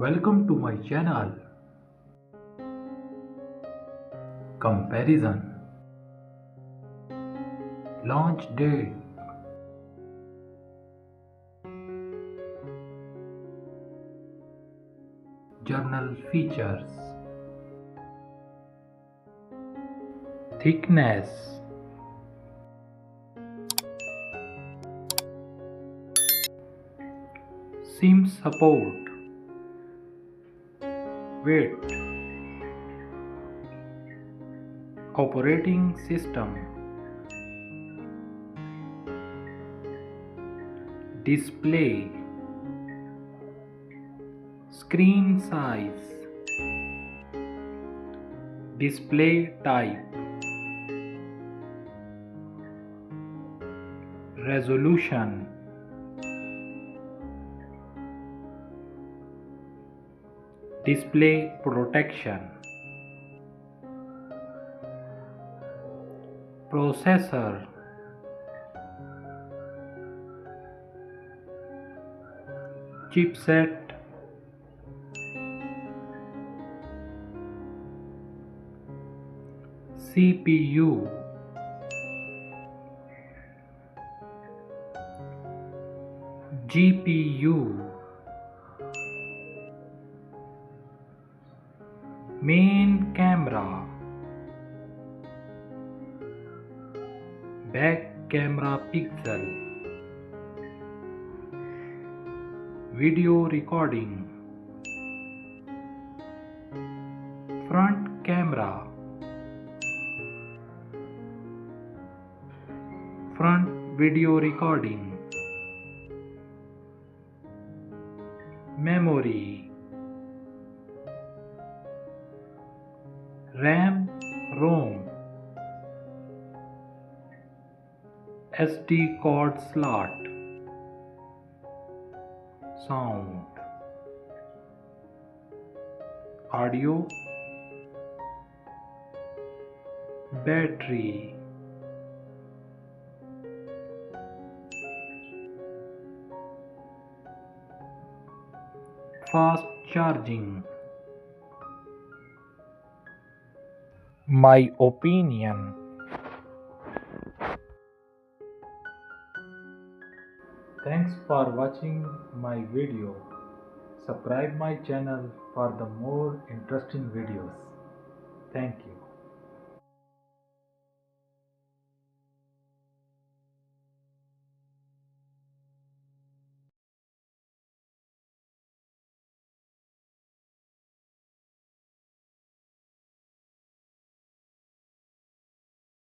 Welcome to my channel. Comparison. Launch date. Journal features. Thickness. SIM support. Weight. Operating system. Display. Screen size. Display type. Resolution. Display protection. Processor. Chipset. CPU. GPU. Main camera. Back camera pixel. Video recording. Front camera. Front video recording. Memory. RAM, ROM. SD card slot. Sound. Audio. Battery. Fast charging. My opinion. Thanks for watching my video. Subscribe my channel for the more interesting videos. Thank you.